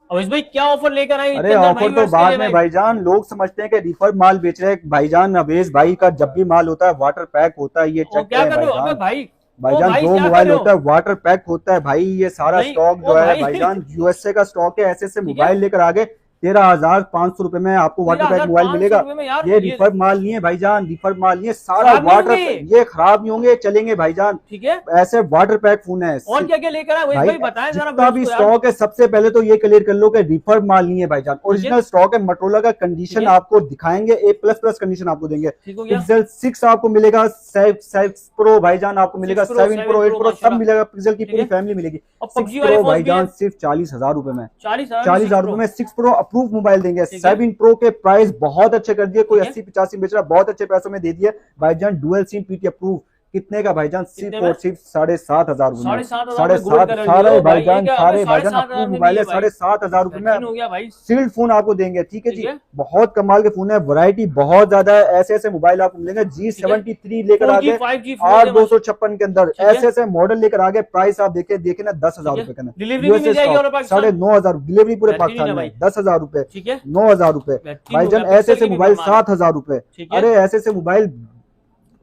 अवेश भाई क्या ऑफर लेकर आए अरे इतने अंदर ऑफर भाई तो वर्ष के बाद लिए में भाई? भाईजान, लोग समझते हैं कि रिफर माल बेच रहे हैं भाईजान। अवेश भाई का जब भी माल होता है वाटर पैक होता है, ये ओ चेक क्या करें कर रहे हो अबे भाईजान। भाई? ओ भाईजान भाई जो क्या कर मोबाइल रहे हो? होता है वाटर पैक होता है भाई। ये सारा नहीं स्टॉक ओ जो है भाई भाईजान यूएसए का स्टॉक है। ऐसे ऐसे ठीक है। मोबाइल लेकर आगे 13,500 रुपए में आपको वाटर तेरह पैक हजार मोबाइल पाँच सौ मिलेगा। रुपए में यार ये ये रिफर माल नहीं है भाईजान, रिफर माल नहीं है, सारा खराब नहीं वाटर। होंगे ये? ये खराब नहीं होंगे, चलेंगे भाईजान। ठीक है। ऐसे वाटर पैक फोन है। और क्या क्या लेकर आए अवेश भाई भाई, बताएं जरा जितना व्यूअर्स भी को यार। स्टॉक है सबसे पहले तो ये क्लियर कर लो कि रिफर माल नहीं है भाईजान, ठीक है। ओरिजिनल स्टॉक है। मोटरोला का ठीक कंडीशन है। आपको दिखाएंगे, ए प्लस प्लस कंडीशन आपको देंगे। ठीक हो गया। पिक्सल 6 आपको मिलेगा, 6 प्रो भाईजान आपको मिलेगा, 6 प्रो 7 7 प्रो 8 प्रो प्रो सब माशाल्लाह। मिलेगा। पिक्सल की ठीक पूरी है। फैमिली मिलेगी। और 6 पबजी वाले प्रो फोन भी है? भाईजान सिर्फ 40,000 रुपए में। 40,000 में 6 40,000 रुपए प्रो? में 6 प्रो अप्रूव मोबाइल देंगे। ठीक है। 7 प्रो के प्राइस बहुत अच्छे कर दिए, कोई ठीक है। 80-85 बेच रहा, बहुत अच्छे पैसों में दे दिए भाईजान। Dual SIM PT approve. कितने का भाईजान? कितने सिर्फ में? और सिर्फ 7,500 रुपए में। 7,500 साढ़े में गोल्ड सात कलर सारे लियो भाई, ये भाईजान, क्या अबे सारे भाईजान 7,500 अप्रूव में भी मोबाइल है है। भाई? 7,500 रुपए बेहतरीन में हो गया भाई। सील्ड फोन आपको देंगे। ठीक है ठीक जी, है। बहुत कमाल के फोन है, वैरायटी बहुत ज्यादा है। ऐसे ऐसे मोबाइल आपको मिलेंगे। ठीक है। G73 लेकर आ 4G गए 5G 4G 8,256 के अंदर। ठीक है। ऐसे ऐसे मॉडल लेकर आ गए। प्राइस आप देखे देखे ना, 10,000 ठीक है। रुपए का ना। डिलीवरी भी मिल यूएसए जाएगी स्टॉक और पाकिस्तान? 9,500 डिलीवरी पूरे बेहतरीन है पाकिस्तान भाई। में। 10,000 रुपए, ठीक है। 9,000 रुपए बेहतरीन हो भाईजान। गया, ऐसे पिक्सल ऐसे की भी मोबाइल भरमार है। 7,000 रुपए। ठीक है। अरे ऐसे ऐसे मोबाइल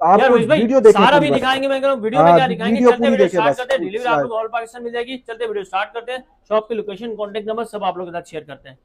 यार आपको रोहित भाई वीडियो देखिए सारा पूरी भी बस। दिखाएंगे, मैं कह रहा हूँ वीडियो में हाँ क्या दिखाएंगे। वीडियो चलते पूरी वीडियो देखिए स्टार्ट बस। करते हैं, डिलीवरी आप लोग ऑल पाकिस्तान मिल जाएगी। चलते वीडियो स्टार्ट करते हैं, शॉप की लोकेशन, कॉन्टेक्ट नंबर सब आप लोग के साथ शेयर करते हैं।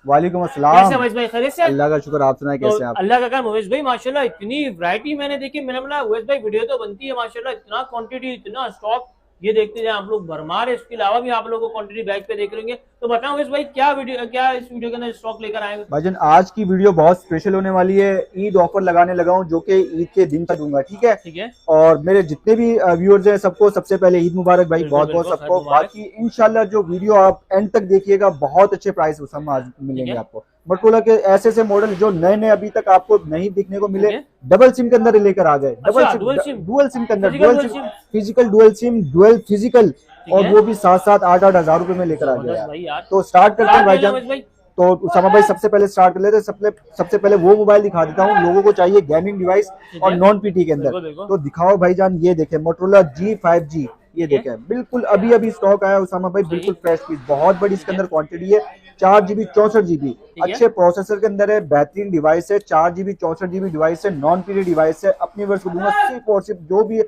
वालेकुम कैसे अस्सलाम। महेश भाई, खैरियत से? अल्लाह का शुक्र, आप सुनाए तो कैसे हैं आप? अल्लाह का काम। महेश भाई माशाल्लाह इतनी वैरायटी मैंने देखी, मैंने बोला महेश भाई वीडियो तो बनती है माशाल्लाह, इतना क्वांटिटी इतना स्टॉक, ये देखते जाए आप लोग भरमार है। इसके अलावा भी आप लोगों को क्वांटिटी बैग पे देख लेंगे। तो बताओ महेश भाई क्या वीडियो, क्या इस वीडियो के अंदर स्टॉक लेकर आएंगे? भाईजान आज की वीडियो बहुत स्पेशल होने वाली है। ईद ऑफर लगाने लगा हूं जो कि ईद के दिन तक दूंगा। ठीक है। ठीक है। और मेरे जितने भी व्यूअर्स हैं सबको सबसे पहले ईद मुबारक भाई, बिल्कुल बहुत बहुत बिल्कुल, खैर सबको। मुबारक। बाकी इंशाल्लाह जो वीडियो आप एंड तक देखिएगा, बहुत अच्छे प्राइस उसमें आज मिलेंगे है। आपको। मोटरोला के ऐसे ऐसे मॉडल जो नए नए अभी तक आपको नहीं दिखने को मिले, ठीक है। डबल सिम के अंदर लेकर आ गए। डबल अच्छा, SIM, dual SIM? Dual SIM के अंदर, physical dual dual SIM, SIM? Physical dual SIM, dual physical, ठीक और है। वो भी 7,000-8,000 रुपए में लेकर आ जबरदस्त गया। भाई यार। तो स्टार्ट करते हैं स्टार्ट ले भाईजान। महेश भाई। तो उसामा भाई सबसे पहले स्टार्ट कर लेते हैं। सबसे पहले वो मोबाइल दिखा देता हूँ। लोगों को चाहिए गेमिंग डिवाइस ठीक और है। नॉन पीटी के अंदर। बिल्कुल बिल्कुल। तो दिखाओ भाईजान, ये देखें मोटरोला G5G, ये ठीक है। देखें बिल्कुल अभी अभी स्टॉक आया उसामा भाई, सही। बिल्कुल फ्रेश पीस, बहुत बड़ी इसके अंदर क्वांटिटी है। 4GB 64GB है। अच्छे प्रोसेसर के अंदर है, बेहतरीन डिवाइस है। 4GB 64GB डिवाइस है, नॉन पीटी डिवाइस है। अपनी वर्ष को दूंगा सिर्फ और सिर्फ जो भी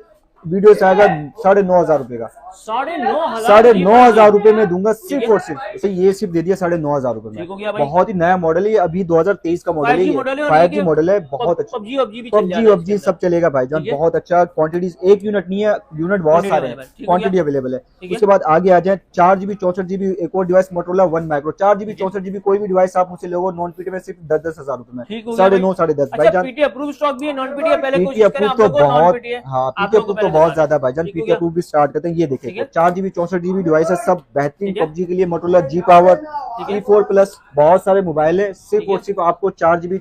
वीडियो से आएगा 9,500 रुपए का। 9,500 9,500 रुपए में दूंगा ठीक सिर्फ है। और सिर्फ। इसे ये सिर्फ दे दिया 9,500 रुपए ठीक हो में। गया भाई। बहुत ही नया मॉडल है ये, अभी 2023 का मॉडल है 5G ये। मॉडल है और 5G ये मॉडल है, बहुत अच्छा। पबजी वबजी भी चल पबजी जाएगा वबजी सब चलेगा भाईजान, ठीक है। बहुत अच्छा। क्वांटिटीज एक यूनिट नहीं है, यूनिट बहुत Quantity सारे हैं, available, ठीक हो क्वांटिटी गया। अवेलेबल है। ठीक है। उसके बाद आगे आ जाए 4GB 64GB एक और device Motorola one micro. 4GB 64GB कोई भी डिवाइस आप मुझसे लोगे नॉन पीटी में सिर्फ 10,000 रुपए में, ठीक हो गया 9,500 10,500 अच्छा भाईजान। पीटी अप्रूव स्टॉक भी है, नॉन पीटी है? पहले पीटी कोशिश करें अप्रूव आप तो लोगों को नॉन बहुत, पीटी है। हाँ आप पीटी लोगों को अप्रूव तो पहले बहुत दिखा ज्यादा दें। भाईजान। ठीक हो पीटी गया। अप्रूव भी स्टार्ट करते हैं। ये ठीक देखिए है। 4GB 64GB डिवाइस है, सब बेहतरीन ठीक है। पबजी के लिए मोटरोला G पावर ठीक है। E4 प्लस, बहुत सारे मोबाइल है। सिर्फ ठीक है। और सिर्फ आपको 4GB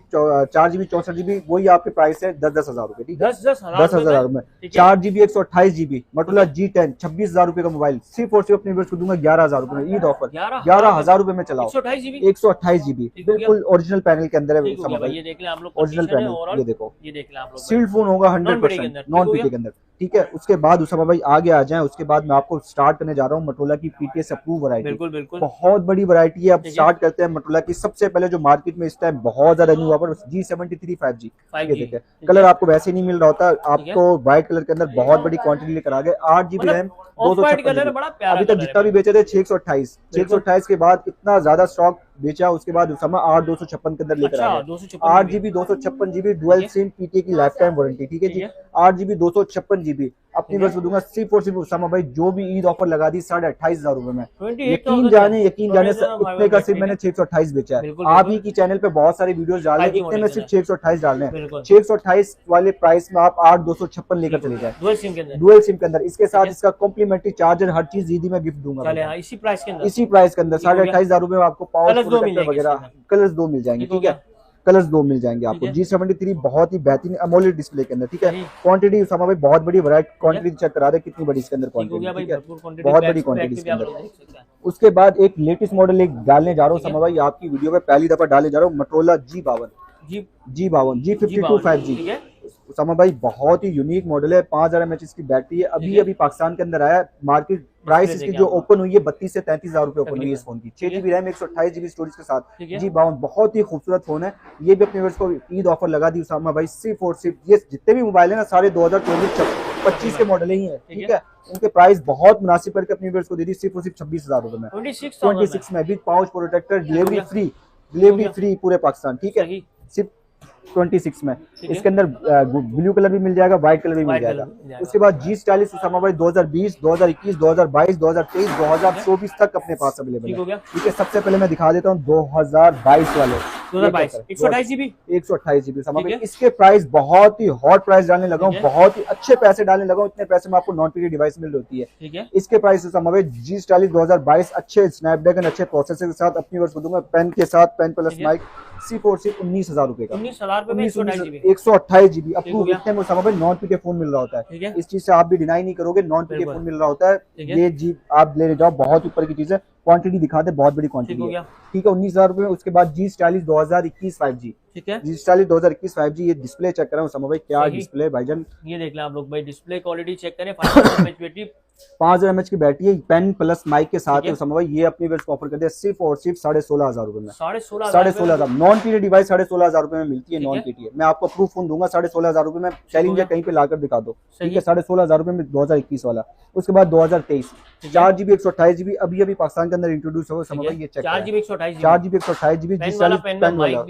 64GB वही आपके प्राइस है 10,000 रुपए। ठीक है, 10,000 10,000 में। ठीक है। 4GB 128GB मोटरोला G10 26,000 रुपए का मोबाइल, सिर्फ और सिर्फ अपने व्यूअर्स को दूंगा 11,000 रुपए में। ईद ऑफर 11,000 रुपए में चलाओ। 128GB 128GB ठीक हो गया। बिल्कुल ओरिजिनल पैनल के अंदर है। ठीक हो गया भाई, ये देख लें आप लोग, ओरिजिनल कंडीशन है पैनल, ओवरऑल। ये देखो ये देख लें आप लोग। सील्ड फोन होगा नॉन पीटी के 100% अंदर, ठीक नॉन हो पीटी गया। के अंदर। ठीक है, उसके बाद उसामा भाई आगे आ जाएं। उसके बाद मैं आपको स्टार्ट करने जा रहा हूँ मोटरोला की पीटीएस अप्रूव वैरायटी। बिल्कुल बिल्कुल। बहुत बड़ी वैरायटी है। अब ठीक है। स्टार्ट करते हैं मोटरोला की। सबसे पहले जो मार्केट में इस टाइम बहुत ज्यादा new offer G73 5G। 5G ये देखिए कलर आपको वैसे नहीं मिल रहा होता, है। आपको व्हाइट कलर के अंदर बहुत बड़ी क्वांटिटी लेकर आ गए। 8GB मतलब रैम, ऑफ वाइट कलर है, 256GB। बड़ा प्यारा अभी तक कलर जितना है भी बेचे थे 628 के बाद इतना ज्यादा स्टॉक बेचा। उसके बाद उसामा 8/256 के अंदर लेकर आ अच्छा गए। 256 8GB 256GB dual SIM PT की लाइफ टाइम वारंटी। ठीक है जी। 8GB 256GB अपनी वर्ष दूंगा सिर्फ और सिर्फ उसामा भाई, जो भी ईद ऑफर लगा दी 28,500 रुपए में। यकीन जाने इतने का सिर्फ मैंने 628 बेचा है। बिल्कुल, आप बिल्कुल। ही की चैनल पे बहुत सारे वीडियोस डाल रहे हैं, इतने में सिर्फ 628 डालने हैं। बिल्कुल। 628 वाले प्राइस में आप 8/256 लेकर चले जाए डुअल सिम के अंदर। डुअल सिम के अंदर। इसके साथ ठीक है। इसका कॉम्प्लीमेंट्री चार्जर, हर चीज ईदी में गिफ्ट दूंगा चले भैया। हाँ, इसी प्राइस के अंदर। इसी प्राइस के अंदर ठीक हो गया। 28,500 रुपए में आपको कलर्स दो पावर मिल जाएंगे वगैरह, इसके अंदर। कलर्स 2 मिल जाएंगे। ठीक हो ठीक है, गया। कलर्स 2 मिल जाएंगे आपको ठीक है। G73 बहुत ही बेहतरीन अमोलेड डिस्प्ले के अंदर। ठीक है, सही। क्वांटिटी उसामा भाई बहुत बड़ी वैरायटी, क्वांटिटी चेक करा दे कितनी बड़ी इसके अंदर ठीक हो क्वांटिटी। गया भाई, ठीक है, भरपूर क्वांटिटी, बहुत बैक बड़ी टू बैक क्वांटिटी भी इसके आप अंदर। लोग देख सकते हैं। उसके बाद एक लेटेस्ट मॉडल एक डालने जा रहा हूँ ठीक है। उसामा भाई, आपकी वीडियो पे पहली दफा डालने जा रहा हूँ मोटरोला G52 जी G52 G52 5G। ठीक है। उसामा भाई बहुत ही यूनिक मॉडल है, 5000 mAh की बैटरी है, अभी पाकिस्तान के अंदर आया। मार्केट प्राइस इसकी जो ओपन हुई है 32 से 33 हजार रुपए ओपन हुई है इस फोन की। 6GB रैम 128GB स्टोरेज के साथ जी 52, बहुत ही खूबसूरत फोन है। ये भी अपने व्यूअर्स को ईद ऑफर लगा दी उसामा भाई। सिर्फ और सिर्फ ये जितने भी मोबाइल है ना सारे 2024-25 के मॉडल ही है, ठीक है। उनके प्राइस बहुत मुनासिब करके अपने व्यूअर्स को दे दी सिर्फ और सिर्फ 26,000 रुपए में, 26 में with pouch protector, delivery free पूरे पाकिस्तान, ठीक है। सिर्फ 26 में इसके अंदर ब्लू कलर भी मिल जाएगा, व्हाइट कलर भी मिल जाएगा। उसके बाद G40 उसामा भाई 2020, 2021, 2022, 2023, 2024 तक अपने पास अवेलेबल है, ठीक है। सबसे पहले मैं दिखा देता हूँ 2022 वाले 128GB उसामा भाई। इसके प्राइस बहुत ही हॉट प्राइस डालने लगा हूँ, बहुत ही अच्छे पैसे डालने लगा हूँ। इतने पैसे में आपको नॉन पीरियड डिवाइस मिल रही है। इसके प्राइस उसामा भाई G40 2022 अच्छे स्नैपड्रैगन अच्छे प्रोसेसर के साथ अपनी वर्ष दूंगा, पेन के साथ, पेन प्लस माइक, सिर्फ और सिर्फ 19,000 रुपए का, 128GB अप्रूव। इतने में उसामा भाई नॉन पीटीए फोन मिल रहा होता है, इस चीज से आप भी डिनाई नहीं करोगे, नॉन पीटीए फोन मिल रहा होता है। ये जी आप ले जाओ, बहुत ऊपर की चीज है, क्वांटिटी दिखाते बहुत बड़ी क्वांटिटी है, ठीक है। 19,000 रुपए में। उसके बाद G40 2021 5G, ठीक है। G40 2021 5G, ये डिस्प्ले चेक कर रहा हूँ उसामा भाई, क्या डिस्प्ले भाईजान, ये देख लें आप लोग भाई, डिस्प्ले क्वालिटी चेक करें। 5000 mAh की बैटरी है, पेन प्लस माइक के साथ है उसामा भाई। ये अपने व्यूअर्स को ऑफर कर दिया सिर्फ और सिर्फ 16,500 रुपए में, 16,500 नॉन पीरियड डिवाइस 16,500 रुपए में मिलती है, नॉन पीटीए। मैं आपको प्रूफ फोन दूंगा 16,500 रुपए में, चैलेंज कहीं पे लाकर दिखा दो, ठीक है। 16,500 रुपए में 2021 वाला। उसके बाद 2023 4GB 128GB अभी पाकिस्तान के अंदर इंट्रोड्यूस हुआ उसामा भाई, ये check 4GB 128GB G40 pen वाला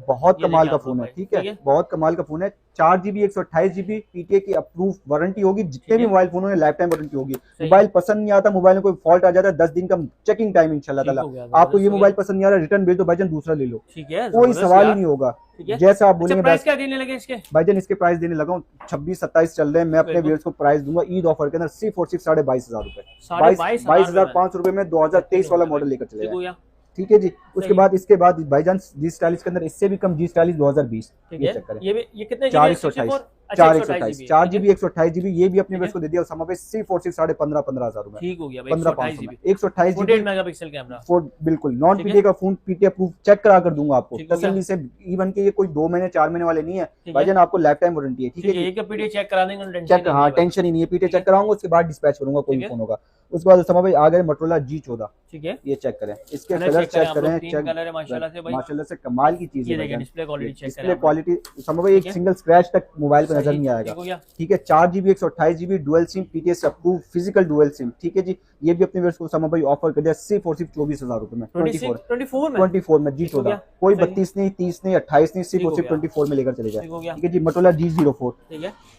बहुत कमाल का फोन है, ठीक है। बहुत कमाल का फोन है। 4GB 128GB पीटीए की अप्रूव वारंटी होगी, जितने भी मोबाइल फोनों में लाइफ टाइम वारंटी होगी। मोबाइल पसंद नहीं आता, मोबाइल में कोई फॉल्ट आ जाता है, 10 दिन का चेकिंग टाइम इंशाल्लाह ताला। आपको ये मोबाइल पसंद नहीं आ रहा, रिटर्न भेज दो भाईजान, दूसरा ले लो, ठीक है, कोई सवाल ही नहीं होगा। जैसा आप बोलेंगे। प्राइस क्या देने लगे इसके भाईजान? इसके प्राइस देने लगा हूँ 26-27 चल रहे हैं। मैं अपने व्यूअर्स को प्राइस दूंगा ईद ऑफर के अंदर सिर्फ और सिर्फ 22,500 रुपए, 22,500 रुपए में 2023 वाला मॉडल लेकर चले जाए, ठीक है जी। उसके बाद इसके बाद भाईजान G40 के अंदर इससे भी कम G40 2020, ये चेक करें, ये कितने 428 4GB 128GB, ये भी अपने व्यूअर्स को दे दिया उसामा भाई सिर्फ और सिर्फ 15,500 रुपए, ठीक हो गया भाई। 128GB मेगापिक्सल कैमरा, बिल्कुल नॉन पीटीए का फोन, पीटीए प्रूफ चेक करा कर दूंगा आपको तसल्ली से। इवन के ये कोई 2 महीने 4 महीने वाले नहीं है भाईजान, आपको लाइफ टाइम वारंटी है, ठीक है। पीटीए चेक करा देंगे, चेक, हाँ टेंशन ही नहीं है, पीटीए चेक कराऊंगा, उसके बाद डिस्पैच करूंगा कोई फोन होगा। उसके बाद उसामा भाई आ गए मोटोरोला G14, ठीक है। ये चेक करें, इसके कलर चेक करें, माशाल्लाह से कमाल की चीज है। डिस्प्ले क्वालिटी उसामा भाई एक सिंगल स्क्रैच तक मोबाइल पे नजर नहीं आएगा, ठीक है। 4GB 128GB dual SIM PTA से अप्रूव फिजिकल डुअल सिम, ठीक है जी। ये भी अपने व्यूअर्स को उसामा भाई ऑफर कर दिया सिर्फ और सिर्फ 24,000 रुपए में, 24 में G14, कोई 32 नहीं, 30 नहीं, 28 नहीं, सिर्फ और सिर्फ 24 में लेकर चले जाए, ठीक है जी। मोटोरोला G04,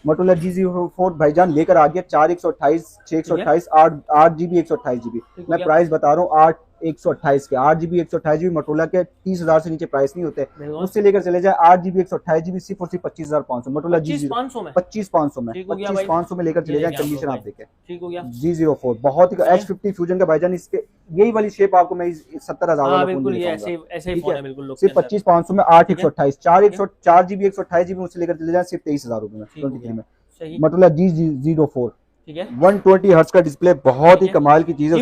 मोटोरोला G04 भाईजान लेकर आ गया 4/128, 6/128, 8GB 128GB। मैं प्राइस बता रहा हूँ 8/128 के, 8GB 128GB मोटोरोला के 30,000 से नीचे प्राइस नहीं होते, उससे लेकर चले जाए 8GB 128GB सिर्फ और सिर्फ 25,500 मोटोरोला G0500 में, 25,500 में लेकर चले जाए। कंडीशन आप देखें, G04 बहुत ही H50 फ्यूजन का भाईजान, इसके यही वाली शेप आपको मैं 70,000 सिर्फ 25,500 में 8/128, 4GB 128GB उससे लेकर चले जाए सिर्फ 23,000 रुपए में, 23 में। मोटोरोला G04, ठीक है, 120 हर्ट्ज का डिस्प्ले, बहुत ही कमाल की चीज है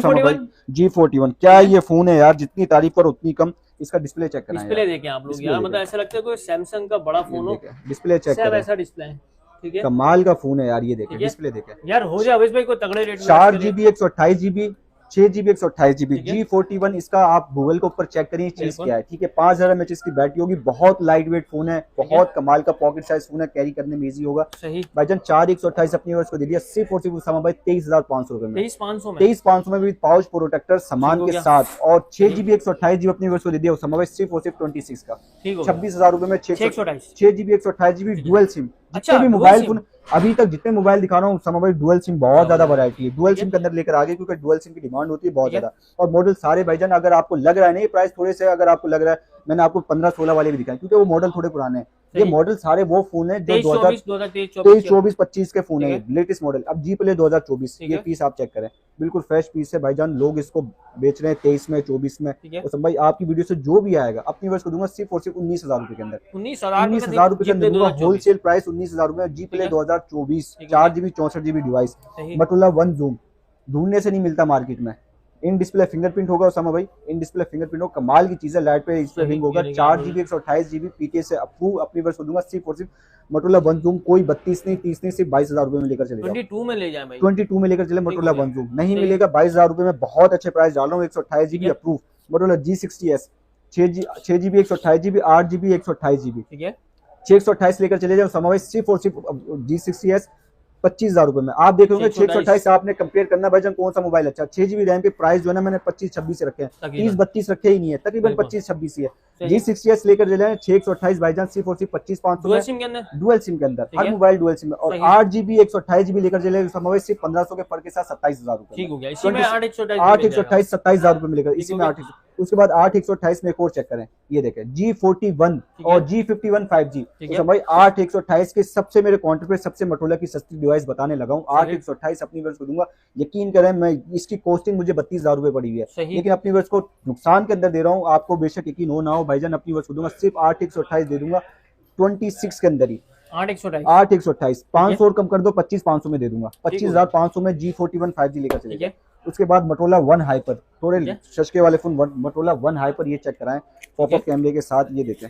G41। क्या ये फोन है यार, जितनी तारीफ करो उतनी कम। इसका डिस्प्ले चेक करना है, डिस्प्ले देखें आप लोग यार, मतलब ऐसा लगता है कोई सैमसंग का बड़ा फोन हो, डिस्प्ले चेक करें, ऐसा डिस्प्ले है, ठीक है। कमाल का फोन है यार, ये देखें डिस्प्ले देखें यार, हो जाए अवेश भाई कोई तगड़े रेट में। 4GB 128GB 6GB 128GB G41, इसका आप गूगल के ऊपर चेक करिए चीज क्या है, ठीक है। 5000 mAh की बैटरी होगी, बहुत लाइट वेट फोन है, बहुत कमाल का पॉकेट साइज फोन है, कैरी करने में इजी होगा। भाईजान 4/128 अपनी वर्ष को दे दिया सिर्फ और सिर्फ उसामा भाई 23,500 रुपए में, 23,500 में भी पाउच प्रोटेक्टर सामान के साथ। और 6GB 128GB अपनी वर्ष को दे दिया उसामा भाई सिर्फ और सिर्फ 26 का, 26,000 रुपए में 6GB 128GB डुअल सिम। जितने भी मोबाइल फोन अभी तक जितने मोबाइल दिखा रहा हूँ उसामा भाई डुअल सिम बहुत ज्यादा वैरायटी है, डुअल सिम के अंदर लेकर आगे, क्योंकि डुअल सिम की डिमांड होती है बहुत ज्यादा। और मॉडल सारे भाईजान अगर आपको लग रहा है नहीं प्राइस थोड़े से, अगर आपको लग रहा है, मैंने आपको 15-16 वाले भी दिखाए क्योंकि वो मॉडल थोड़े पुराने हैं। ये मॉडल सारे वो फोन है जो 2023-24-25 के फोन है, लेटेस्ट मॉडल। अब जी प्ले 2024, ये पीस आप चेक करें, बिल्कुल फ्रेश पीस है भाईजान। लोग इसको बेच रहे हैं 23 में, 24 में। तो भाई आपकी वीडियो से जो भी आएगा अपनी वर्ष को दूंगा सिर्फ और सिर्फ 19,000 रुपए के अंदर, 19,000 रुपए के अंदर दूंगा होलसेल प्राइस 19,000 रुपए। G play 2024 4GB 64GB device, Motorola 1 Zoom ढूंढने से नहीं मिलता मार्केट में, इन डिस्प्ले फिंगरप्रिंट होगा उसामा भाई, इन डिस्प्ले फिंगरप्रिंट होगा, कमाल की चीज है, लाइट पे इस पे रिंग होगा, 4GB 128GB PTA से अप्रूव, अपनी वर्ष दूंगा C4 मोटोरोला वन जूम, कोई 32 नहीं 30 नहीं, सिर्फ 22,000 रुपए में लेकर चले जाओ। 22 में ले जाए भाई, 22 में लेकर चले मोटोरोला वन जूम, नहीं मिलेगा 22,000 रुपए में, बहुत अच्छे प्राइस डाल रहा हूँ। 128GB approve Motorola G60s 6GB 128GB 8GB 128GB, ठीक है 628 लेकर चले जाओ उसामा भाई, सिर्फ और सिर्फ G60s 25,000 रुपए में। आप देख रहे होंगे 628, आपने कंपेयर करना भाईजान कौन सा मोबाइल अच्छा। 6GB रैम के प्राइस जो है ना मैंने 25-26 रखे हैं, 30-32 रखे ही नहीं है, तकरीबन 25-26 ही है। G60s लेकर चले 628 भाईजान, सिर्फ और सिर्फ 25,500 डुअल सिम के अंदर, डुअल सिम के अंदर, हर मोबाइल डुअल सिम। और 8GB 128GB लेकर चले उसामा भाई, सिर्फ 1500 के फर्क के साथ 27,000 रुपए। ठीक हो गया, इसी में 8 128 27,000 रुपए में लेकर, इसी में 8। उसके बाद 8 128 में एक और चेक करें, ये देखें G41 और G51 5G। तो भाई 8 128 के सबसे मेरे काउंटर पे सबसे मोटोरोला की सस्ती डिवाइस बताने लगा हूँ। 8 128 अपनी वर्ष को दूंगा, यकीन करें मैं इसकी कॉस्टिंग मुझे 32,000 रुपए पड़ी हुई है, लेकिन अपनी वर्ष को नुकसान के अंदर दे रहा हूँ। आपको बेशक यकीन हो ना हो भाईजान, अपनी वर्ष को दूंगा सिर्फ 8 128 दे दूंगा 26 के अंदर ही। 8 128 500 और कम कर दो, 25,500 में दे दूंगा, 25,500 में G41 5G लेकर चलेगा। उसके बाद मोटोरोला वन हाइपर, थोड़े शशके वाले फोन, मोटोरोला वन हाइपर ये चेक कराएं पॉपअप कैमरे के साथ, ये देखें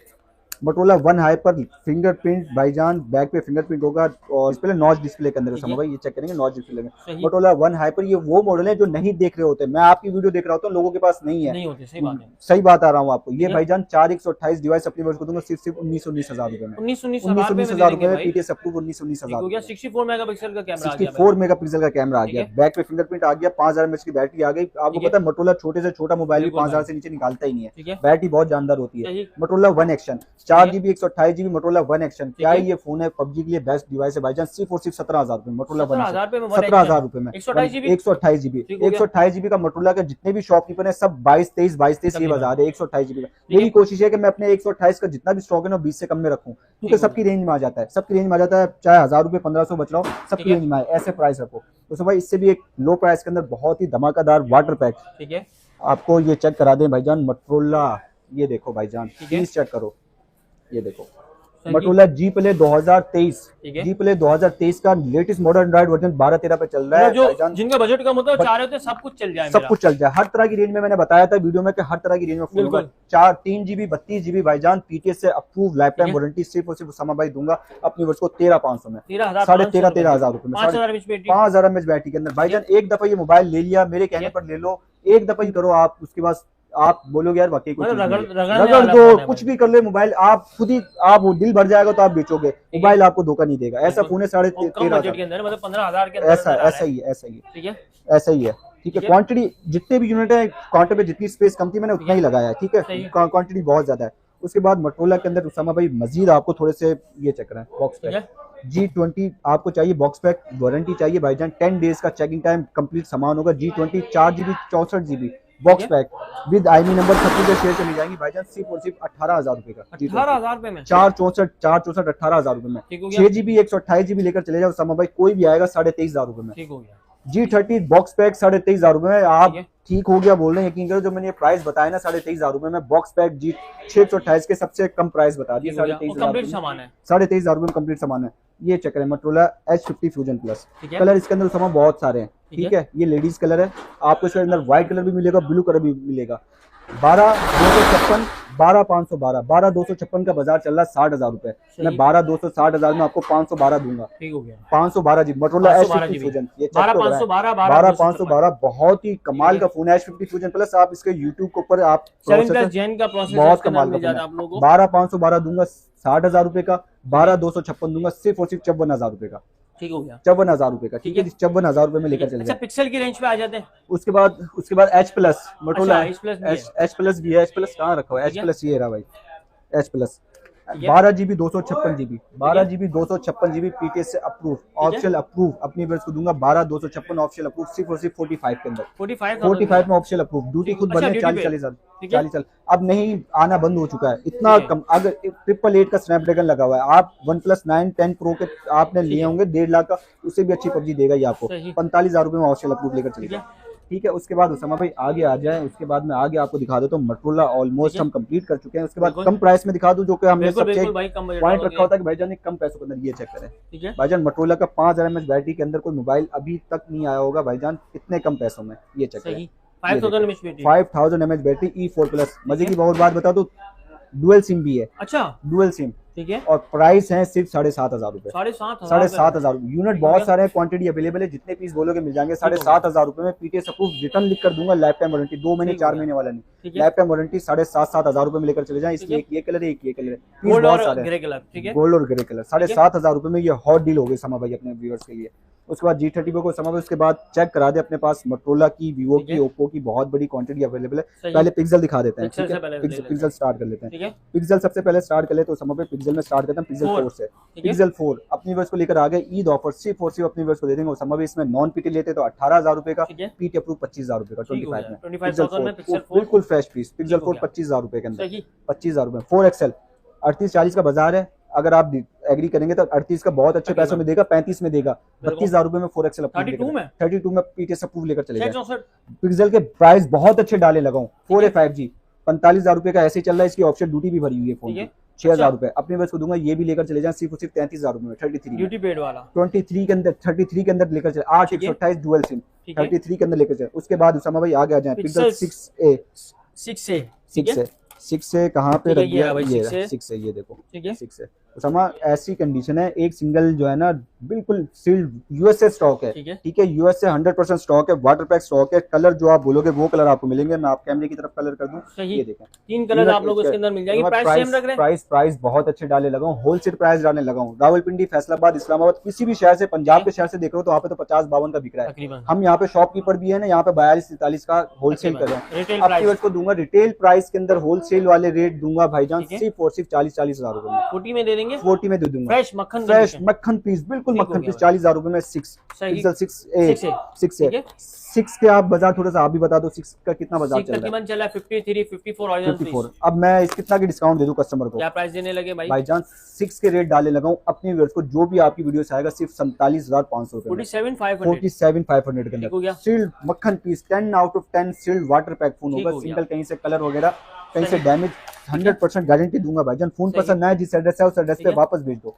मोटोरोला वन हाइपर फिंगरप्रिंट भाईजान, बैक पे फिंगरप्रिंट होगा और डिस्प्ले नॉच डिस्प्ले के अंदर समझ भाई, ये चेक करेंगे नॉच डिस्प्ले में। मोटोरोला वन हाइपर ये वो मॉडल है जो नहीं देख रहे होते, मैं आपकी वीडियो देख रहा होता हूँ, लोगों के पास नहीं है, नहीं होते, सही बात है, सही बात आ रहा हूँ आपको। ये भाईजान 4 128 डिवाइस अपनी वर्ष को दूंगा सिर्फ 19,000 रुपए में, 19,000 रुपए में PTA से अप्रूव 19,000। 64 मेगापिक्सल का कैमरा, 64 मेगापिक्सल का कैमरा आ गया, बैक पे फिंगरप्रिंट आ गया, 5000 mAh की बैटरी आ गई। आपको पता है मोटोरोला छोटे से छोटा मोबाइल भी 5000 से नीचे निकालता ही नहीं है, बैटरी बहुत जानदार होती है। Motorola one action 4GB 128GB Motorola one action, क्या ये फोन है पबजी के लिए बेस्ट डिवाइस है भाईजान, सिर्फ और सिर्फ 17,000 रुपए मोटोरोला वन, 17,000 रुपए में 128GB का। मोटोरोला के जितने भी शॉपकीपर है सब 22-23 ये बजा रहे हैं 128GB का। मेरी कोशिश है कि मैं अपने 128 का जितना भी स्टॉक है ना 20 से कम में रखूं, क्योंकि सबकी रेंज में आ जाता है, सबकी रेंज में आ जाता है, चाहे 1000 रुपए 1500 बच रहा हो, सबकी रेंज में आए, ऐसे प्राइस रखो। तो भाई इससे भी एक लो प्राइस के अंदर बहुत ही धमाकेदार वाटर पैक, ठीक है आपको ये चेक करा दें भाईजान मोटोरोला, ये देखो भाईजान प्लीज चेक करो, ये देखो Motorola G Play 2023, G Play 2023 का लेटेस्ट मॉडल एंड्रॉइड वर्जन 12-13 पे चल रहा है। जो जिनका बजट कम होता है चाह रहे होते सब कुछ चल जाए, सब कुछ चल जाए, हर तरह की रेंज में। मैंने बताया था वीडियो में कि हर तरह की रेंज में फोन होगा। 3GB 32GB भाईजान PTA से अप्रूव, लाइफ टाइम वारंटी, सिर्फ और सिर्फ उसामा भाई दूंगा अपनी वर्ष को 13,500 में, 13,500 रुपए में, 5,000 mAh बैटरी के अंदर भाईजान। एक दफा ये मोबाइल ले लिया, मेरे कहने पर ले लो, एक दफा ही करो आप, उसके बाद आप बोलोगे यार वाकई रगड़ दो, कुछ भी कर ले मोबाइल, आप खुद ही आप दिल भर जाएगा तो आप बेचोगे, मोबाइल आपको धोखा नहीं देगा। ऐसा फोन है 13,500 मतलब 15,000 के, ऐसा ही है, ऐसा ही है, ठीक है। क्वांटिटी जितने भी यूनिट है, काउंटर पे जितनी स्पेस कम थी मैंने उतना ही लगाया है, ठीक है, क्वांटिटी बहुत ज्यादा है। उसके बाद मोटोरोला के अंदर उसामा भाई मजीद आपको थोड़े से ये चेक करें, बॉक्स पैक G20 आपको चाहिए, बॉक्स पैक वारंटी चाहिए भाईजान, 10 डेज का चेकिंग टाइम, कंप्लीट सामान होगा। G20 4GB 64GB box pack with IMEI number 30 के शेयर चली जाएंगी भाईजान, सिर्फ और सिर्फ 18,000 रुपए का, 18,000 रुपए में 464 18,000 रुपए में। 6GB 128GB लेकर चले जाओ उसामा भाई, कोई भी आएगा 23,500 रुपए में। ठीक हो गया। G30 बॉक्स पैक 23,500 रुपए में, आप ठीक हो गया बोल रहे हैं, यकीन करो जो मैंने ये प्राइस बताया ना 23,500 रुपए में, बॉक्स पैक G 628 के सबसे कम प्राइस बता दिए, 23,500 रुपए में कंप्लीट सामान है। ये चेक करें Motorola H50 fusion plus, colour इसके अंदर सामान बहुत सारे हैं, ठीक है। ये लेडीज कलर है, आपको इसके अंदर व्हाइट कलर भी मिलेगा, ब्लू कलर भी मिलेगा। 12,256 12,512 12,256 का बाजार चल रहा है 60,000 रुपए, मैं 12,260,000 में आपको 512 दूंगा, ठीक हो गया। 512 मोटोरोला H50 फ्यूजन, ये 12,512 बहुत ही कमाल का फोन है H50 फ्यूजन प्लस। आप इसके यूट्यूब के ऊपर आप बहुत कमाल का, 12,512 दूंगा 60,000 रुपए का, 12,256 दूंगा सिर्फ और सिर्फ 54,000 रुपए का, ठीक हो गया, 54,000 रुपए का, ठीक है। 54,000 रुपए में लेकर चले अच्छा, पिक्सल की रेंज पे आ जाते हैं। उसके बाद H plus Motorola H plus भी है, H प्लस कहाँ रखा हुआ है, H प्लस ये रहा भाई, H plus 12GB 256GB 12GB 256GB PTA से अप्रूव, ऑप्शनल अप्रूव, अपनी वर्ष को दूंगा 12,256 ऑप्शनल अप्रूव, सिर्फ और सिर्फ 45 के अंदर, 45 में ऑप्शनल अप्रूव। ड्यूटी खुद बनने 40,000 अब नहीं आना बंद हो चुका है, इतना कम। अगर 888 का स्नैपड्रैगन लगा हुआ है, आप OnePlus 9 10 Pro के आपने लिए होंगे 1.5 लाख का, उससे भी अच्छी पबजी देगा ये आपको, 45,000 रुपए में ऑप्शनल अप्रूव लेकर चलेगा, ठीक है। उसके बाद उसामा भाई आगे आ जाए, उसके बाद मैं आगे आपको दिखा देता हूँ। मोटोरोला ऑलमोस्ट हम कंप्लीट कर चुके हैं। उसके बाद कम प्राइस में दिखा दूं, जो कि हमने सब चेक पॉइंट रखा होता है कि भाईजान कम पैसों के अंदर ये चेक करें भाईजान। मोटोरोला का 5,000 mAh बैटरी के अंदर कोई मोबाइल अभी तक नहीं आया होगा भाईजान इतने कम पैसों में, ये चेक करें 5000 mAh battery, 5000 mAh battery, E4 plus. मजे की बहुत बात बता दो, डुअल सिम भी है। अच्छा डुअल सिम, ठीक है। और प्राइस है सिर्फ 7,500 रुपए। 7,500 यूनिट बहुत सारे हैं, क्वांटिटी अवेलेबल है, जितने पीस बोलोगे मिल जाएंगे। 7,500 रुपए में PTS अप्रूव, रिटर्न लिख कर दूंगा, लाइफ टाइम वारंटी, 2 महीने 4 महीने वाला नहीं, लाइफ टाइम वारंटी। 7,500 रुपए में लेकर चले जाएं। इसमें एक ये कलर है, एक ये कलर है, पीस गोल्ड बहुत और सारे ग्रे कलर, ठीक है। गोल्ड और ग्रे कलर। 7,500 रुपए में ये हॉट डील हो गई समा भाई अपने व्यूअर्स के लिए। उसके बाद G30 को समा भाई, उसके बाद चेक करा दे अपने पास मोटोरोला की, वीवो की, ओप्पो की बहुत बड़ी क्वांटिटी अवेलेबल है। पहले पिक्सल दिखा देते हैं, ठीक है, पिक्सल स्टार्ट कर लेते हैं। पिक्सल सबसे पहले स्टार्ट कर ले तो समा भाई पिक्सल में स्टार्ट करते हैं, पिक्सल 4 से। पिक्सल 4 अपनी व्यूअर्स को लेकर आ गए, ईद ऑफर सिर्फ और सिर्फ अपनी व्यूअर्स को दे देंगे। समा भाई इसमें नॉन पीटी लेते तो 18,000 रुपए का, पीटी अप्रूव 25,000 रुपए का, 25 में पिक्सल 4 बिल्कुल फ्रेश पीस। पिक्सल 4 25,000 रुपए के अंदर, 25,000 रुपए। 4XL 38-40 का बाजार है, अगर आप एग्री करेंगे तो 38 का बहुत अच्छे पैसों में देगा, 35 में देगा, 32,000 रुपए में 4XL 32 में PTS अप्रूव लेकर चले जाए। पिक्सल के प्राइस बहुत अच्छे डाले लगाऊं, 4A 5G 45,000 रुपए का ऐसे ही चल रहा है। इसकी ऑप्शन ड्यूटी भी भरी हुई है फोन की, 6,000 रुपए अपने बस को दूंगा। ये भी लेकर चले जाए सिर्फ 33,000 रुपए में, 33 ड्यूटी पेड वाला, 23 के अंदर, 33 के अंदर लेकर चले। 8/128 डुअल सिम 33 के अंदर लेकर चले। उसके बाद उसामा भाई आगे आ जाए, पिक्सल 6 से कहाँ पे रख दिया, ये 6 है, ये देखो 6 है उसामा। ऐसी कंडीशन है, एक सिंगल जो है ना बिल्कुल सील्ड यूएसए स्टॉक है, ठीक है, यूएसए 100% स्टॉक है, वाटर पैक स्टॉक है। कलर जो आप बोलोगे वो कलर आपको मिलेंगे। मैं आप कैमरे की तरफ कलर कर दूं, ये देखें 3 कलर आप लोगों को इसके अंदर मिल जाएंगे। प्राइस सेम रख रहे हैं, प्राइस बहुत अच्छे डाले लगाऊं, होलसेल प्राइस डालने लगाऊं। रावलपिंडी, फैसलाबाद, इस्लामाबाद, किसी भी शहर से, पंजाब के शहर से देख रहे हो तो वहाँ पे तो 50-52 का बिक रहा है। हम यहाँ पे शॉपकीपर भी है ना, यहाँ पे 42-43 का होलसेल कर रहे हैं। आपकी को दूंगा रिटेल प्राइस के अंदर, होलसेल वाले रेट दूंगा भाईजान सिर्फ और सिर्फ 40,000 रुपए में। 40 में दे देंगे, 40 में दे दूंगा। फ्रेश मक्खन पीस, बिल्कुल मक्खन पीस, 40,000 रुपए में। 6 पिक्सल 6 के आप बाजार थोड़ा सा आप भी बता दो, 6 का कितना बाजार चल रहा है? चला 53, 54। अब मैं इस कितना की डिस्काउंट दे दूं कस्टमर को? क्या प्राइस देने लगे भाईजान 6 के रेट डाले लगाऊं अपने व्यूअर्स को, जो भी आपकी वीडियो से आएगा सिर्फ 47,500 रुपए, 47,500 के अंदर। सील्ड मक्खन piece, 10 out of 10 sealed water pack phone होगा। सिंगल कहीं से कलर वगैरह कहीं से डैमेज 100% गारंटी दूंगा भाईजान। फोन पसंद ना है, जिस एड्रेस है उस एड्रेस पे वापस भेज दो।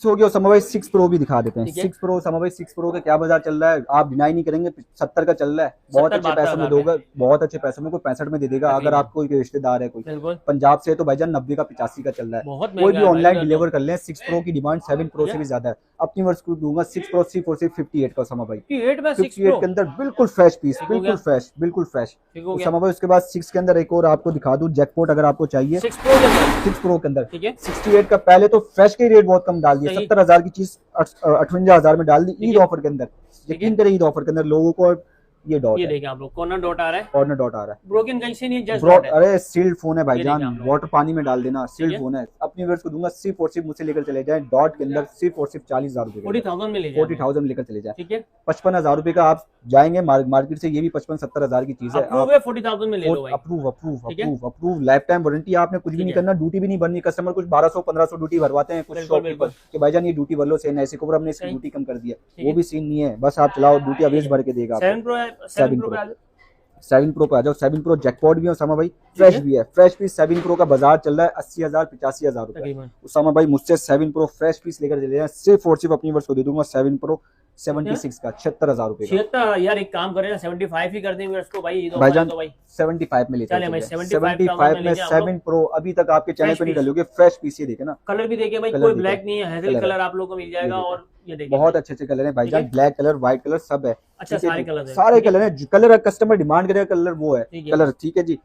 हो गया समा भाई 6 प्रो भी दिखा देते हैं। 6 प्रो समा भाई 6 प्रो का क्या बाजार चल रहा है आप डिनाई नहीं करेंगे, 70 का चल रहा है। बहुत अच्छे पैसों में दोगे, बहुत अच्छे पैसों में, कोई 65 में दे देगा। अगर आपको कोई रिश्तेदार है कोई पंजाब से तो भाईजान 90 का 85 का चल रहा है। कोई भी ऑनलाइन डिलीवर कर ले। 6 प्रो की डिमांड 7 प्रो से भी ज्यादा है। अपनी वर्ष को दूंगा 6 प्रो सिर्फ और सिर्फ 58 का समा भाई, 58 के अंदर बिल्कुल फ्रेश पीस, बिल्कुल फ्रेश समा भाई। उसके बाद 6 के अंदर एक और आपको दिखा दूं जैकपॉट, अगर आपको चाहिए 6 प्रो के अंदर 68 का। पहले तो फ्रेश के रेट बहुत कम डाल दिया, 70,000 की चीज 58,000 में डाल दी ईद ऑफर के अंदर। यकीन करें ईद ऑफर के अंदर लोगों को ये डॉट, ये देखिए आप लोग, कॉर्नर डॉट आ रहा है, कॉर्नर डॉट आ रहा है। ब्रोकन कहीं से नहीं, जस्ट डॉट है। अरे सील्ड फोन है भाईजान, वाटर पानी में डाल देना, सील्ड फोन है। अपनी व्यूअर्स को दूंगा सिर्फ और सिर्फ मुझसे लेकर चले जाए डॉट के अंदर सिर्फ और सिर्फ 40,000 रुपए, 40,000 में ले 40,000 में लेकर चले जाए। ठीक है, 55,000 रुपए का आप जाएंगे मार्केट से, ये भी 55-70,000 की चीज है। 40,000 में ले लो भाई। Approve life time warranty. आपने कुछ भी नहीं करना, ड्यूटी भी नहीं भरनी। कस्टमर कुछ 1200-1500 ड्यूटी भरवाते हैं कुछ शॉपकीपर कि भाईजान ये ड्यूटी भर लो, सेन ऐसे को हमने इसकी ड्यूटी कम कर दिया, वो भी सीन नहीं है। बस आप चलाओ, ड्यूटी अवेज भर के देगा। 7 प्रो पे आ जाओ। 7 प्रो जैकपॉट भी है उसामा भाई, फ्रेश भी है। फ्रेश पीस 7 प्रो का बाजार चल रहा है 80,000 85,000 रुपए। उसामा भाई मुझसे 7 प्रो फ्रेश पीस लेकर चले जाए, सिर्फ और सिर्फ अपनी वर्ष को दे दूंगा 7 प्रो 76 का 76,000 रुपए। 76 यार, एक काम करें ना 75 ही कर देंगे उसको भाई। भाईजान 75 में लेते हैं, 75 में 7 प्रो। अभी तक आपके चैनल पे नहीं डालोगे, फ्रेश पीस ये देखे ना, कलर भी देखे भाई, कोई ब्लैक नहीं है, हेजल कलर आप लोगों को मिल जाएगा। और ये देखिए बहुत अच्छे कलर है भाईजान, ब्लैक कलर, व्हाइट कलर सब है। अच्छा, सारे कलर है। कलर कस्टमर डिमांड करेगा कलर वो है कलर, ठीक है जी।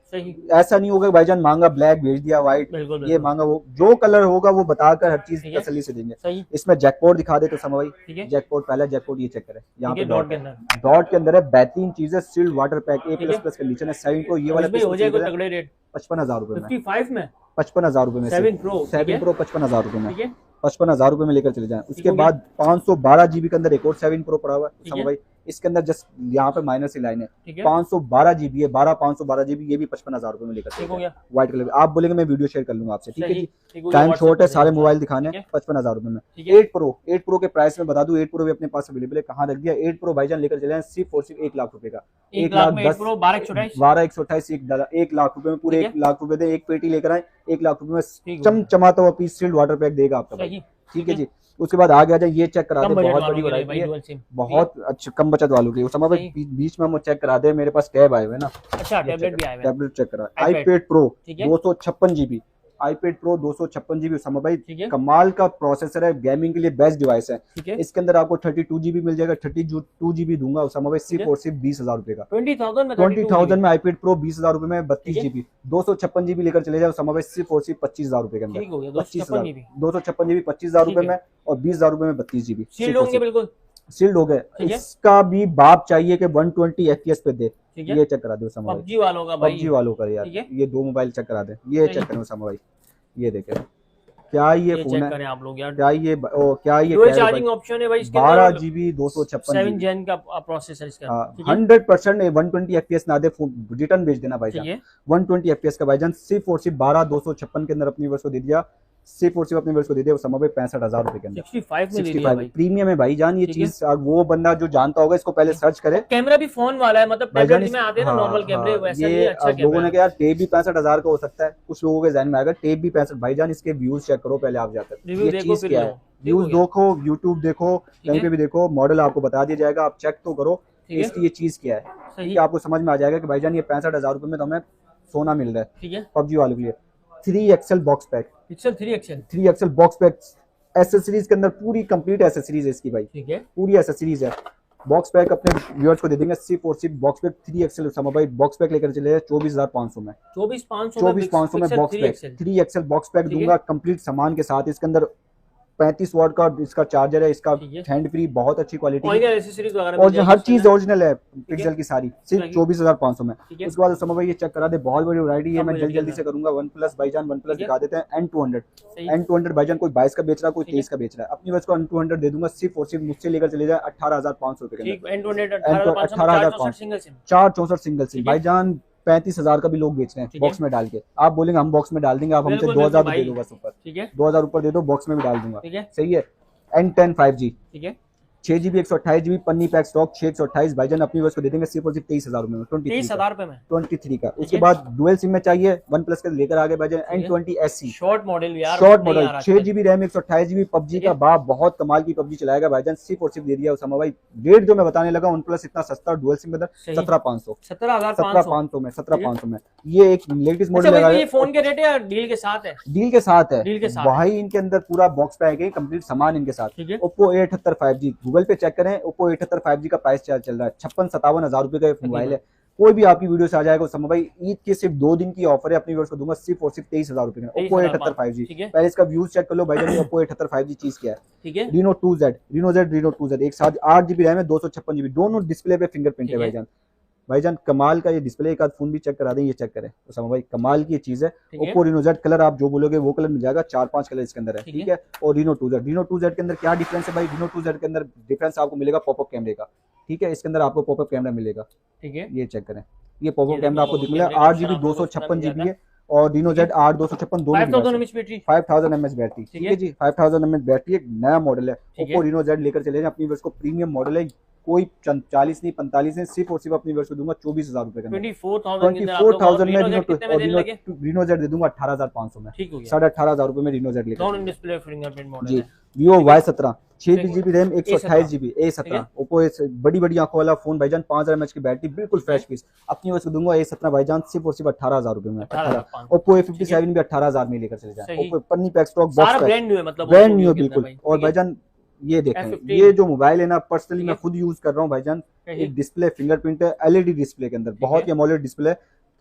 ऐसा नहीं होगा भाईजान मांगा ब्लैक भेज दिया व्हाइट, ये मांगा वो, जो कलर होगा वो बताकर हर चीज तसल्ली से देंगे। इसमें जैकपॉट दिखा दे तो समा भाई, जैकपॉट पहला जैकपॉट ये चेक करें, यहाँ पे डॉट के अंदर है, बेहतरीन चीज है, sealed water pack A++ condition है। 7 प्रो ये वाला हो जाएगा तगड़े रेट 55,000 रुपए में, 55 में 55,000 रुपए में 7 प्रो 55,000 रुपए में, 55,000 रुपए में लेकर चले जाएं। उसके बाद 512 GB के अंदर एक और 7 प्रो पड़ा हुआ है समा भाई। इसके अंदर जस्ट यहाँ पे माइनस की लाइन है, 512 GB है, 512 GB, ये भी 55,000 रुपए में लेकर चले जाएं। व्हाइट कलर आप बोलेंगे मैं वीडियो शेयर कर लूंगा आपसे, ठीक है जी। टाइम शॉर्ट है, सारे मोबाइल दिखाने 55,000 रुपए में। 8 प्रो के प्राइस में बता दूं, 8 प्रो भी अपने पास अवेलेबल है। कहाँ रख दिया 8 प्रो भाईजान, लेकर चले सिर्फ और सिर्फ 1 लाख रुपए का, 1,10,12,128 1 लाख रुपए में, पूरे 1 लाख रुपए दे। एक पेटी लेकर आए 1 लाख रुपए में चमचमाता हुआ पीस सील्ड वाटर पैक देगा आपका भाई। ठीक है जी। उसके बाद आगे आ जाए, ये चेक करा दे, कम बजट बहुत वालों बड़ी के लिए वैरायटी भाई है, डुअल सिम। बहुत अच्छा कम बचत वालों की। उसामा भाई बीच में हम चेक करा दे, मेरे पास टैब आए हुए ना, अच्छा टैबलेट भी आए हुए हैं। टैबलेट चेक करा, iPad, आईपैड प्रो ठीक है 256 GB, iPad pro 256 GB Usama भाई, ठीक है कमाल का प्रोसेसर है, गेमिंग के लिए बेस्ट डिवाइस है। ठीक है। इसके अंदर आपको 32 जीबी मिल जाएगा, 32 जीबी दूंगा उसामा भाई, सिर्फ और सिर्फ 20,000 रुपए का। 20,000 में 20,000 में आईपैड प्रो 20,000 रुपए में 32 ठीक है। जीबी 256 जीबी लेकर चले जाओ उसामा भाई, सिर्फ और सिर्फ 25,000 रुपए के अंदर। ठीक हो गया 25,000 256 256 जीबी 25,000 ठीक रुपए है। में, और 20,000 रुपए में 32 जीबी सील्ड होंगे बिल्कुल, सील्ड हो गए। ठीक है। इसका भी बाप चाहिए कि 120 FPS पे दे, ठीक है। ये चेक करा दो उसामा भाई, पबजी वालों का भाई, पबजी वालों का यार, ठीक है। ये 2 मोबाइल चेक करा दे, ये सही। चेक करें उसामा भाई, ये देखें क्या ये फोन चेक है, करें आप लोग यार। क्या ये क्या ये डुअल चार्जिंग ऑप्शन है भाई इसके 12 अंदर, जीबी 256 7 जेन का प्रोसेसर इसका, ठीक है 100% 120 FPS ना दे, रिटर्न भेज देना भाईजान। ठीक है। 120 FPS का भाईजान सिर्फ और सिर्फ 12,256 के अंदर अपनी वर्ष को दे दिया, सिर्फ और सिर्फ अपने वर्ष को दे दिया उसामा भाई 65,000 रुपए के अंदर। 65 में दे दिया 65 भाई। प्रीमियम है भाईजान ये ठीक है। चीज, वो बंदा जो जानता होगा इसको पहले सर्च करे। कैमरा भी फोन वाला है, मतलब भाईजान टैबलेट में आते हैं ना नॉर्मल कैमरे, वैसा ही ये अच्छा अब लोगों कैमरा ने है। कहा यार टेप भी 65,000 का हो सकता है, कुछ लोगों के जहन में आएगा टेप भी 65, भाईजान इसके व्यूज चेक करो पहले आप जाकर, रिव्यू ये देखो चीज फिर क्या लो। है, व्यूज देखो, यूट्यूब देखो, कहीं पे भी देखो, मॉडल आपको बता दिया जाएगा, आप चेक तो करो ठीक है। इसकी ये चीज क्या है, सही कि आपको समझ में आ जाएगा कि भाईजान ये 65,000 रुपए में तो हमें सोना मिल रहा है। ठीक है। पबजी वालों के लिए 3XL box pack, pixel 3XL 3XL box pack, accessories के अंदर पूरी कंप्लीट एसेसरीज है इसकी भाई, ठीक है। पूरी एसेसरीज है। बॉक्स पैक अपने व्यूअर्स को दे देंगे सिर्फ और सिर्फ बॉक्स पैक 3XL उसामा भाई, बॉक्स पैक लेकर चले जाए 24,500 में, 24,500 में box pack 3XL box pack ठीक है। दूंगा कंप्लीट सामान के साथ। इसके अंदर 35 वाट का इसका चार्जर है, इसका ठीक है। हैंड फ्री, बहुत अच्छी क्वालिटी और है, एसेसरीज वगैरह और मिल जाएगी हर इसके चीज अंदर। ओरिजिनल है पिक्सल की सारी, सिर्फ ठीक है। 24,500 में। ठीक है। उसके बाद उसामा भाई ये चेक करा दे, बहुत बड़ी वैरायटी है, कम मैं बजट जल्दी के जल्दी से अंदर। करूंगा। वन प्लस भाईजान, वन प्लस ठीक है। दिखा देते हैं N200, सही। N200 भाईजान कोई 22 का बेच रहा है, कोई ठीक है। 23 का बेच रहा है, अपनी बस को N200 दे दूंगा सिर्फ और सिर्फ, मुझसे लेकर चले जाए 18,500 रुपए के ठीक अंदर। N200 18,500 18,500 single SIM. 464 single SIM ठीक है। भाईजान 35,000 का भी लोग बेच रहे हैं ठीक बॉक्स है। में डाल के, आप बोलेंगे हम बॉक्स में डाल देंगे, आप हमसे बिल्कुल, 2,000 बिल्कुल दे दो भाई। बस ऊपर, ठीक है। 2,000 ऊपर दे दो, बॉक्स में भी डाल दूंगा, ठीक है। सही है। N10 5G ठीक है। 6GB 128GB पन्नी पैक स्टॉक 628 भाईजान अपनी वर्ष को दे देंगे सिर्फ और सिर्फ 23,000 रुपए में, 23,000 रुपए में 23 का। उसके है। बाद डुअल सिम में चाहिए वन प्लस का लेकर आगे भाईजान ठीक है। N20 SC शॉर्ट मॉडल यार, शॉर्ट नहीं मॉडल आ रहा 6GB रैम 128GB पबजी ठीक का है। बाप, बहुत कमाल की पबजी चलाएगा भाईजान, सिर्फ और सिर्फ दे दिया उसामा भाई। रेट जो मैं बताने लगा वन प्लस इतना सस्ता डुअल सिम में सही। 17,500 17,500 17,500 में 17,500 में ये एक लेटेस्ट अच्छा मॉडल भाई, लगा ये फोन के रेट है या डील के साथ है? डील के साथ है डील के साथ भाई, इनके अंदर पूरा बॉक्स पैक है, कंप्लीट सामान इनके साथ। ठीक है। Oppo A78 5G गूगल पे चेक करें, Oppo A78 5G का प्राइस चल रहा है 56-57 रुपए का मोबाइल है। कोई भी आपकी वीडियो से आ जाएगा उसामा भाई, ईद के सिर्फ 2 दिन की ऑफर है, अपनी व्यूअर्स को दूंगा सिर्फ और सिर्फ 23,000 रुपए में। Oppo A78 5G ठीक है। पहले इसका व्यूज चेक कर लो भाईजान, Oppo A78 5G चीज क्या है। ठीक है। Reno 2Z एक साथ 8GB रैम है, 256GB, दोनों डिस्प्ले पे फिंगरप्रिंट है ठीक है। भाईजान। भाईजान कमाल का ये डिस्प्ले, एक आध फोन भी चेक करा दें, ये चेक करें उसामा भाई, कमाल की ये चीज है। ठीक है। Oppo Reno Z कलर आप जो बोलोगे वो कलर मिल जाएगा, 4-5 कलर इसके अंदर है, ठीक ठीक है। और Reno 2Z के अंदर क्या डिफरेंस है भाई, Reno 2Z के अंदर डिफरेंस आपको मिलेगा पॉपअप कैमरे का, ठीक है, इसके अंदर आपको पॉपअप कैमरा मिलेगा, ठीक है। ये चेक करें, ये पॉपअप ये कैमरा आपको देखो, दिख रहा है, कैमरे का 8GB ऑप्शन आपको 256GB है, और Reno Z 8 256 दोनों 5000 mAh बैटरी, 5000 mAh बैटरी, ठीक है जी, 5000 mAh बैटरी, एक नया मॉडल है। ठीक Oppo है। Reno Z लेकर चले जाएं अपनी वर्ष को, प्रीमियम मॉडल है, कोई 40 नहीं 45 नहीं, सिर्फ और सिर्फ अपनी वर्ष को दूंगा 24,000 रुपए का, 24,000 के अंदर आप लोग 24,000 में Reno Z कितने में देने लगे? Reno Z दे दूंगा 18,500 में, ठीक हो गया। 18,500 रुपए में Reno Z लेकर डाउन डिस्प्ले फिंगरप्रिंट मॉडल जी। है। Vivo Y17 6GB RAM A17 128GB ठीक A17 है। Oppo बड़ी बड़ी आंखों वाला फोन भाईजान, 5000 mAh की बैटरी, बिल्कुल फ्रेश पीस, अपनी वजह से दूंगा A17 भाईजान सिर्फ और सिर्फ 18,000 रुपए में। 18,500 Oppo A57 भी 18,000 में लेकर चले जाए। सही। Oppo पन्नी पैक स्टॉक सारा बॉक्स ब्रांड न्यू है, मतलब ब्रांड न्यू है बिल्कुल। और भाईजान ये देखें, F15 ये जो मोबाइल है ना, पर्सनली ठीक मैं है। खुद यूज कर रहा हूँ भाईजान, सही। एक डिस्प्ले फिंगरप्रिंट है LED डिस्प्ले के अंदर, बहुत है। ही अमोलेड डिस्प्ले,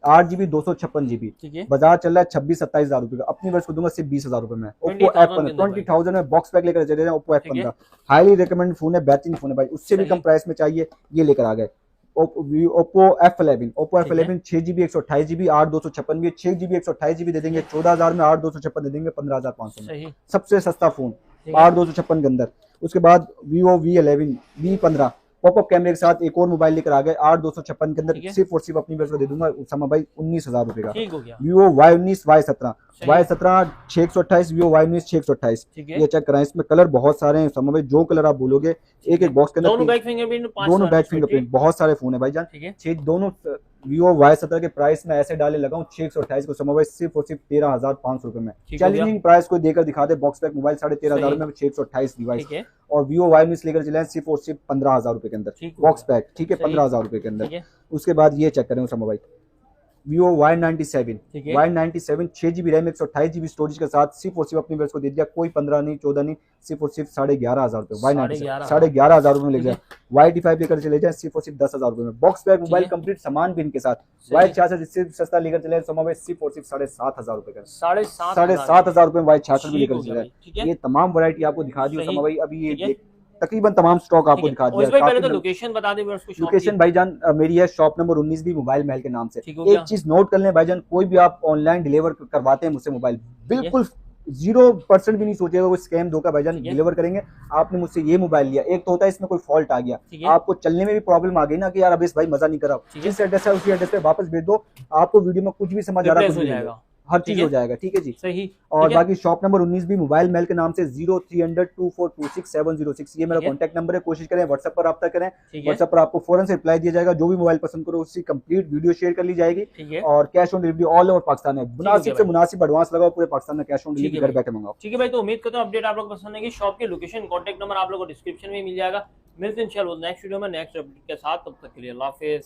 8GB 256GB, ठीक है। बाजार चल रहा है 26-27 रुपए का, अपनी वर्ष को दूंगा सिर्फ 20,000 रुपए में। Oppo 20,000 F15 20,000 में बॉक्स पैक लेकर चले जाए, Oppo ठीक है। F15 हाईली रिकमेंडेड फोन है, बेहतरीन फोन है भाई, उससे भी सही। कम प्राइस में चाहिए ये लेकर आ गए। Oppo F11 6GB 128GB 8 256 भी, 6GB 128GB दे देंगे 14,000 में, 8 256 दे देंगे 15,500 में, सही। सबसे सस्ता फोन ठीक है। 8 256 के अंदर। उसके बाद Vivo V11 V15 पॉपअप कैमरे के साथ एक और मोबाइल लेकर आ गए 8 256 के अंदर, ठीक है। सिर्फ और सिर्फ अपनी वर्ष को दे दूंगा उसामा भाई 19,000 रुपए का। ठीक हो गया। Vivo Y19 Y17 सही। Y17 628, Vivo Y19 628, ठीक है। ये चेक कराएं, इसमें कलर बहुत सारे हैं उसामा भाई, जो कलर आप बोलोगे एक एक बॉक्स के दोनों अंदर, बैक फिंगरप्रिंट, 5 दोनों बैक फिंगरप्रिंट, बहुत सारे फोन है भाईजान, ठीक है। 6 दोनों Vivo Y17 के प्राइस में ऐसे डाले लगाऊं 628 को समा भाई सिर्फ और सिर्फ 13,500 रुपए में। ठीक हो गया। चैलेंजिंग प्राइस को देकर दिखा दे, बॉक्स पैक मोबाइल 13,500 में 628 डिवाइस। ठीक है। और Vivo Y19 लेकर चले सिर्फ और सिर्फ 15,000 रुपए के अंदर ठीक हो बॉक्स पैक, ठीक है, सही। 15,000 रुपए के अंदर। ठीक है। उसके बाद ये चेक करें समा भाई, Vivo Y97, ठीक है। Y97 6GB RAM 128GB storage के साथ सिर्फ और सिर्फ अपनी व्यूअर्स को दे दिया, कोई 15 नहीं 14 नहीं, सिर्फ और सिर्फ 11,500 रुपए। Y97 11,500 रुपए में ले जाए। Y85 लेकर चले जाए सिर्फ और सिर्फ 10,000 रुपए में, बॉक्स पैक मोबाइल कंप्लीट सामान भी इनके साथ। Y66 इससे सस्ता लेकर चले समा भाई सिर्फ और सिर्फ 7,500 रुपए का, 7,500 रुपए में Y66 भी लेकर चले। ये तमाम वैरायटी आपको दिखा दी समा भाई, अभी ये तकरीबन तमाम स्टॉक आपको दिखा दिया। भाई पहले तो लोकेशन बता दें व्यूअर्स को। लोकेशन भाईजान मेरी है शॉप नंबर 19 भी मोबाइल महल के नाम से। एक चीज नोट कर लें भाईजान, कोई भी आप ऑनलाइन डिलीवर करवाते हैं मुझसे मोबाइल, बिल्कुल 0% भी नहीं सोचेगा वो स्कैम धोखा भाईजान डिलीवर करेंगे। आपने मुझसे ये मोबाइल लिया, एक तो होता है इसमें कोई फॉल्ट आ गया, आपको चलने में भी प्रॉब्लम आ गई ना कि यार अब इस भाई मजा नहीं करा, जिस एड्रेस है उसी एड्रेस पे वापस भेज दो, आपको वीडियो में कुछ भी समझ आ रहा है, हर चीज हो जाएगा। ठीक है जी, सही। और बाकी शॉप नंबर 19 भी मोबाइल मेल के नाम से 03002426 ये मेरा कॉन्टैक्ट नंबर है। कोशिश करें व्हाट्सएप पर रब्ता करें, व्हाट्सएप पर आपको फौरन से रिप्लाई दिया जाएगा। जो भी मोबाइल पसंद करो उसकी कंप्लीट वीडियो शेयर कर ली जाएगी और cash on delivery all over Pakistan है। मुनासिब से मुनासिब एडवांस लगाओ, पूरे पाकिस्तान में कैश ऑन डिलीवरी घर बैठे मंगाओ। ठीक है भाई, तो उम्मीद करता हूँ अपडेट आप लोग पसंद आएगी। शॉप की लोकेशन कॉन्टैक्ट नंबर आप लोगों को डिस्क्रिप्शन में मिल जाएगा। मिलते हैं इंशाल्लाह नेक्स्ट वीडियो में नेक्स्ट अपडेट के साथ, तब तक के लिए अल्लाह हाफिज़।